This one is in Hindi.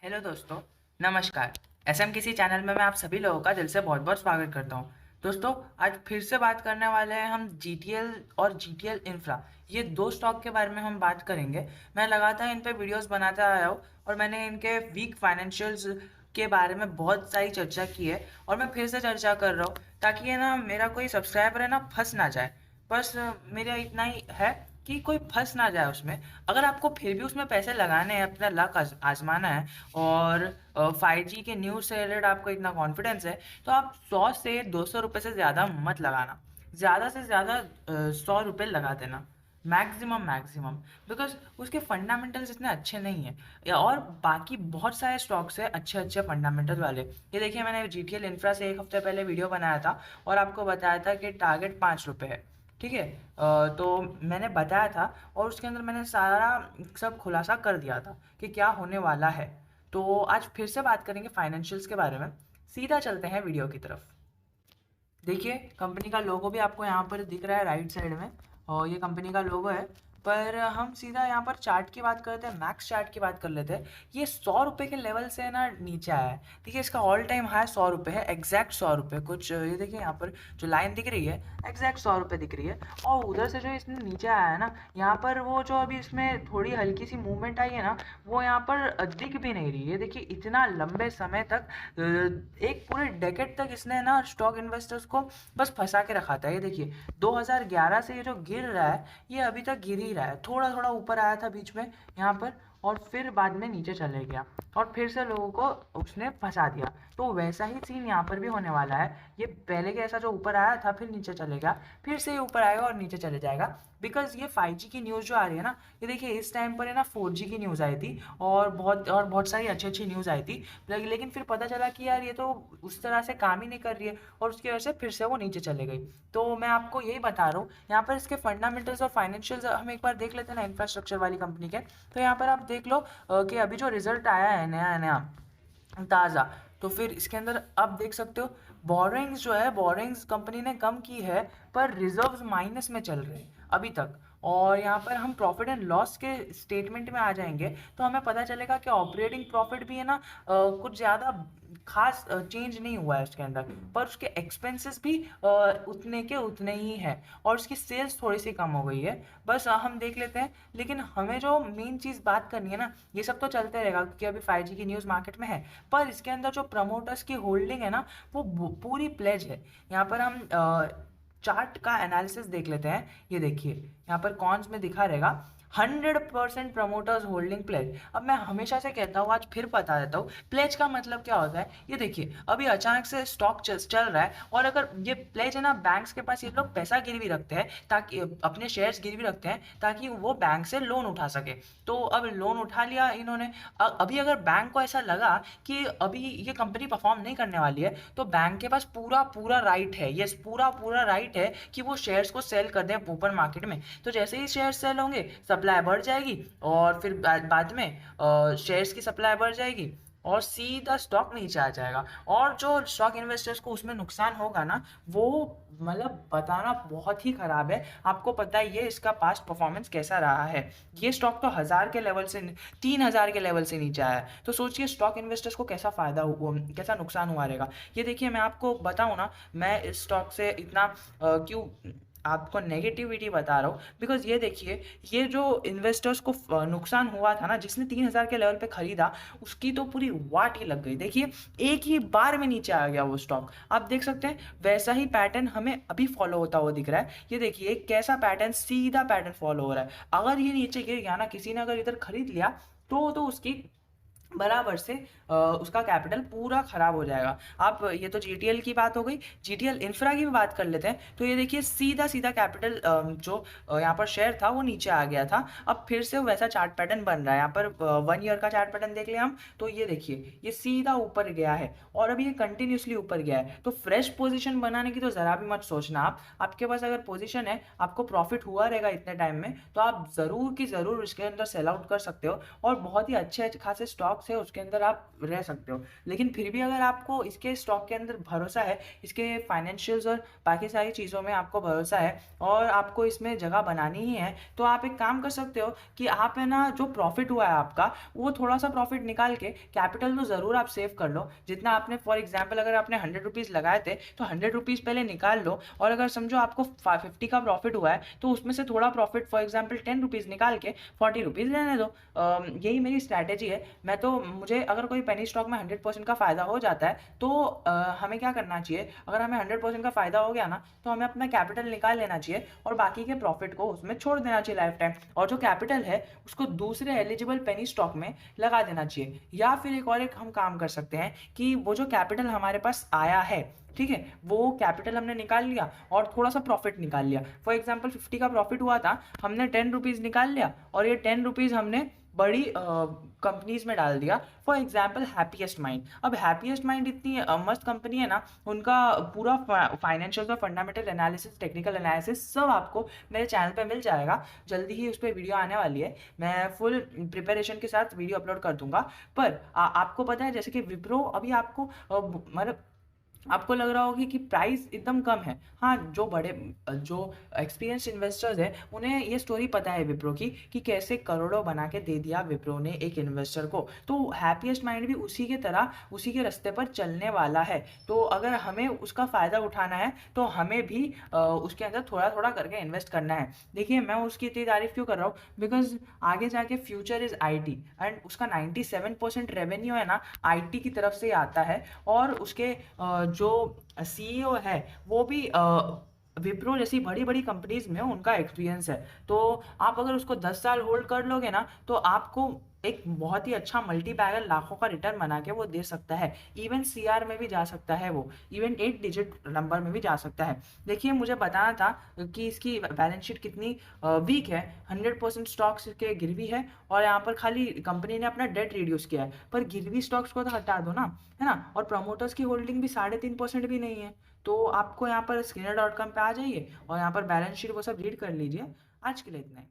हेलो दोस्तों, नमस्कार। एसएम किसी चैनल में मैं आप सभी लोगों का दिल से बहुत बहुत स्वागत करता हूं। दोस्तों, आज फिर से बात करने वाले हैं हम जीटीएल और जीटीएल इंफ्रा, ये दो स्टॉक के बारे में हम बात करेंगे। मैं लगातार इन पे वीडियोस बनाता आया हूँ और मैंने इनके वीक फाइनेंशियल्स के बारे में बहुत सारी चर्चा की है और मैं फिर से चर्चा कर रहा हूँ ताकि ये ना मेरा कोई सब्सक्राइबर है ना फंस ना जाए। बस मेरा इतना ही है कि कोई फंस ना जाए उसमें। अगर आपको फिर भी उसमें पैसे लगाने हैं, अपना लक आजमाना है और 5G के न्यूज़ से रिलेटेड आपको इतना कॉन्फिडेंस है, तो आप 100 से 200 रुपये से ज़्यादा मत लगाना। ज़्यादा से ज़्यादा 100 रुपये लगा देना, मैक्सिमम मैक्सिमम। बिकॉज उसके फंडामेंटल्स इतने अच्छे नहीं हैं और बाकी बहुत सारे स्टॉक्स है अच्छे अच्छे फंडामेंटल वाले। ये देखिए, मैंने जीटीएल इंफ्रा से एक हफ्ते पहले वीडियो बनाया था और आपको बताया था कि टारगेट 5 रुपये है। ठीक है, तो मैंने बताया था और उसके अंदर मैंने सारा सब खुलासा कर दिया था कि क्या होने वाला है। तो आज फिर से बात करेंगे फाइनेंशियल्स के बारे में। सीधा चलते हैं वीडियो की तरफ। देखिए, कंपनी का लोगो भी आपको यहाँ पर दिख रहा है राइट साइड में और ये कंपनी का लोगो है। पर हम सीधा यहाँ पर चार्ट की बात करते हैं, मैक्स चार्ट की बात कर लेते हैं। ये 100 रुपये के लेवल से ना नीचे आया है। देखिए, इसका ऑल टाइम हाई 100 रुपये है, एग्जैक्ट 100 रुपये। कुछ ये देखिए, यहाँ पर जो लाइन दिख रही है एग्जैक्ट 100 रुपये दिख रही है। और उधर से जो इसने नीचे आया है ना, यहाँ पर वो जो अभी इसमें थोड़ी हल्की सी मूवमेंट आई है ना, वो यहाँ पर दिख भी नहीं रही है। देखिए, इतना लंबे समय तक एक पूरे डेकेड तक इसने ना स्टॉक इन्वेस्टर्स को बस फंसा के रखा था। ये देखिए, 2011 से ये जो गिर रहा है, ये अभी तक गिर ही रहा है। थोड़ा थोड़ा ऊपर आया था बीच में यहाँ पर और फिर बाद में नीचे चले गया और फिर से लोगों को उसने फंसा दिया। तो वैसा ही सीन यहाँ पर भी होने वाला है। ये पहले के ऐसा जो ऊपर आया था फिर नीचे चलेगा, फिर से ऊपर आएगा और नीचे चले जाएगा। बिकॉज ये 5G की न्यूज़ जो आ रही है ना, ये देखिए इस टाइम पर है ना 4G की न्यूज़ आई थी और बहुत सारी अच्छी अच्छी न्यूज़ आई थी। लेकिन फिर पता चला कि यार ये तो उस तरह से काम ही नहीं कर रही है और उसकी वजह से फिर से वो नीचे चले गई। तो मैं आपको यही बता रहा हूँ, यहाँ पर इसके फंडामेंटल्स और फाइनेंशियल्स हम एक बार देख लेते हैं ना इंफ्रास्ट्रक्चर वाली कंपनी के। तो यहाँ पर आप देख लो कि अभी जो रिजल्ट आया है नया नया ताज़ा, तो फिर इसके अंदर आप देख सकते हो बोरिंग्स जो है, बोरिंग्स कंपनी ने कम की है पर रिजर्व्स माइनस में चल रहे हैं अभी तक। और यहाँ पर हम प्रॉफिट एंड लॉस के स्टेटमेंट में आ जाएंगे तो हमें पता चलेगा कि ऑपरेटिंग प्रॉफिट भी है ना कुछ ज़्यादा खास चेंज नहीं हुआ है उसके अंदर, पर उसके एक्सपेंसेस भी उतने के उतने ही हैं और उसकी सेल्स थोड़ी सी कम हो गई है। बस हम देख लेते हैं। लेकिन हमें जो मेन चीज़ बात करनी है ना, ये सब तो चलते रहेगा क्योंकि अभी 5G की न्यूज़ मार्केट में है, पर इसके अंदर जो प्रमोटर्स की होल्डिंग है ना, वो पूरी प्लेज है। यहाँ पर हम चार्ट का एनालिसिस देख लेते हैं। ये देखिए, यहाँ पर कॉन्स में दिखा रहेगा 100% प्रमोटर्स होल्डिंग प्लेज। अब मैं हमेशा से कहता हूँ, आज फिर बता देता हूँ, प्लेज का मतलब क्या होता है। ये देखिए, अभी अचानक से स्टॉक चल रहा है और अगर ये प्लेज है ना, बैंक्स के पास ये लोग पैसा गिरवी रखते हैं ताकि अपने शेयर्स गिरवी रखते हैं ताकि वो बैंक से लोन उठा सके। तो अब लोन उठा लिया इन्होंने। अभी अगर बैंक को ऐसा लगा कि अभी ये कंपनी परफॉर्म नहीं करने वाली है, तो बैंक के पास पूरा पूरा राइट है, यस पूरा पूरा राइट है कि वो शेयर्स को सेल कर दें ओपन मार्केट में। तो जैसे ही शेयर सेल होंगे, सप्लाई बढ़ जाएगी और फिर बाद में शेयर्स की सप्लाई बढ़ जाएगी और सीधा स्टॉक नीचे आ जाएगा। और जो स्टॉक इन्वेस्टर्स को उसमें नुकसान होगा ना, वो मतलब बताना बहुत ही खराब है। आपको पता ही है इसका पास्ट परफॉर्मेंस कैसा रहा है। ये स्टॉक तो 1000 के लेवल से 3000 के लेवल से नीचे आया है। तो सोचिए स्टॉक इन्वेस्टर्स को कैसा फायदा हुआ, कैसा नुकसान हुआ रहेगा। ये देखिए, मैं आपको बताऊँ ना, मैं इस स्टॉक से इतना क्यों आपको नेगेटिविटी बता रहा हूँ, बिकॉज ये देखिए, ये जो इन्वेस्टर्स को नुकसान हुआ था ना, जिसने 3000 के लेवल पे खरीदा, उसकी तो पूरी वाट ही लग गई। देखिए, एक ही बार में नीचे आ गया वो स्टॉक। आप देख सकते हैं वैसा ही पैटर्न हमें अभी फॉलो होता हुआ दिख रहा है। ये देखिए कैसा पैटर्न, सीधा पैटर्न फॉलो हो रहा है। अगर ये नीचे गिर गया ना, किसी ने अगर इधर खरीद लिया तो उसकी बराबर से उसका कैपिटल पूरा खराब हो जाएगा। आप ये तो जीटीएल की बात हो गई, जीटीएल इंफ्रा की भी बात कर लेते हैं। तो ये देखिए सीधा सीधा कैपिटल जो यहाँ पर शेयर था वो नीचे आ गया था। अब फिर से वैसा चार्ट पैटर्न बन रहा है। यहाँ पर 1 ईयर का चार्ट पैटर्न देख लिया हम, तो ये देखिए ये सीधा ऊपर गया है और अभी ये कंटिन्यूसली ऊपर गया है। तो फ्रेश पोजिशन बनाने की तो ज़रा भी मत सोचना। आपके पास अगर पोजिशन है, आपको प्रॉफिट हुआ रहेगा इतने टाइम में, तो आप ज़रूर की ज़रूर इसके अंदर सेल आउट कर सकते हो और बहुत ही अच्छे खासे स्टॉक्स स्टॉक्स है उसके अंदर आप रह सकते हो। लेकिन फिर भी अगर आपको इसके स्टॉक के अंदर भरोसा है, इसके फाइनेंशियल्स और बाकी सारी चीज़ों में आपको भरोसा है और आपको इसमें जगह बनानी ही है, तो आप एक काम कर सकते हो कि आप है ना जो प्रॉफिट हुआ है आपका, वो थोड़ा सा प्रॉफिट निकाल के कैपिटल तो ज़रूर आप सेव कर लो। जितना आपने फॉर एग्जाम्पल अगर आपने 100 रुपीज़ लगाए थे तो 100 रुपीज़ पहले निकाल लो, और अगर समझो आपको 50 का प्रॉफिट हुआ है तो उसमें से थोड़ा प्रॉफिट फॉर एग्जाम्पल 10 रुपीज़ निकाल के 40 रुपीज़ रहने दो। यही मेरी स्ट्रैटेजी है। मैं तो मुझे अगर कोई पेनी स्टॉक में 100% का फ़ायदा हो जाता है तो हमें क्या करना चाहिए, अगर हमें 100% का फ़ायदा हो गया ना तो हमें अपना कैपिटल निकाल लेना चाहिए और बाकी के प्रॉफिट को उसमें छोड़ देना चाहिए लाइफ टाइम, और जो कैपिटल है उसको दूसरे एलिजिबल पेनी स्टॉक में लगा देना चाहिए। या फिर एक हम काम कर सकते हैं कि वो जो कैपिटल हमारे पास आया है, ठीक है, वो कैपिटल हमने निकाल लिया और थोड़ा सा प्रॉफिट निकाल लिया। फॉर एग्जाम्पल 50 का प्रॉफिट हुआ था, हमने 10 रुपीज़ निकाल लिया और ये 10 रुपीज़ हमने बड़ी कंपनीज में डाल दिया। For example happiest mind. अब हैप्पीएस्ट माइंड इतनी मस्त कंपनी है ना, उनका पूरा फाइनेंशियल और फंडामेंटल एनालिसिस, टेक्निकल एनालिसिस सब आपको मेरे चैनल पे मिल जाएगा। जल्दी ही उस पर वीडियो आने वाली है, मैं फुल प्रिपरेशन के साथ वीडियो अपलोड कर दूंगा। पर आपको पता है जैसे कि विप्रो अभी आपको मतलब आपको लग रहा होगा कि प्राइस एकदम कम है। हाँ, जो बड़े जो एक्सपीरियंस इन्वेस्टर्स हैं उन्हें ये स्टोरी पता है विप्रो की कि कैसे करोड़ों बना के दे दिया विप्रो ने एक इन्वेस्टर को। तो हैप्पीएस्ट माइंड भी उसी के तरह उसी के रास्ते पर चलने वाला है। तो अगर हमें उसका फ़ायदा उठाना है तो हमें भी उसके अंदर थोड़ा थोड़ा करके इन्वेस्ट करना है। देखिए मैं उसकी इतनी तारीफ क्यों कर रहा हूँ, बिकॉज आगे जाके फ्यूचर इज़ आईटी एंड उसका 97% रेवेन्यू है ना आईटी की तरफ से आता है। और उसके जो सीईओ है वो भी विप्रो जैसी बड़ी बड़ी कंपनीज में उनका एक्सपीरियंस है। तो आप अगर उसको 10 साल होल्ड कर लोगे ना तो आपको एक बहुत ही अच्छा मल्टी बैगर लाखों का रिटर्न बना के वो दे सकता है। इवन सीआर में भी जा सकता है, वो इवन 8 डिजिट नंबर में भी जा सकता है। देखिए मुझे बताना था कि इसकी बैलेंस शीट कितनी वीक है। 100% स्टॉक्स के गिरवी है और यहाँ पर खाली कंपनी ने अपना डेट रिड्यूस किया है, पर गिरवी स्टॉक्स को तो हटा दो ना, है ना। और प्रमोटर्स की होल्डिंग भी 3.5% भी नहीं है। तो आपको यहाँ पर स्किनर.com पे आ जाइए और यहाँ पर बैलेंस शीट वो सब रीड कर लीजिए। आज के लिए इतना ही।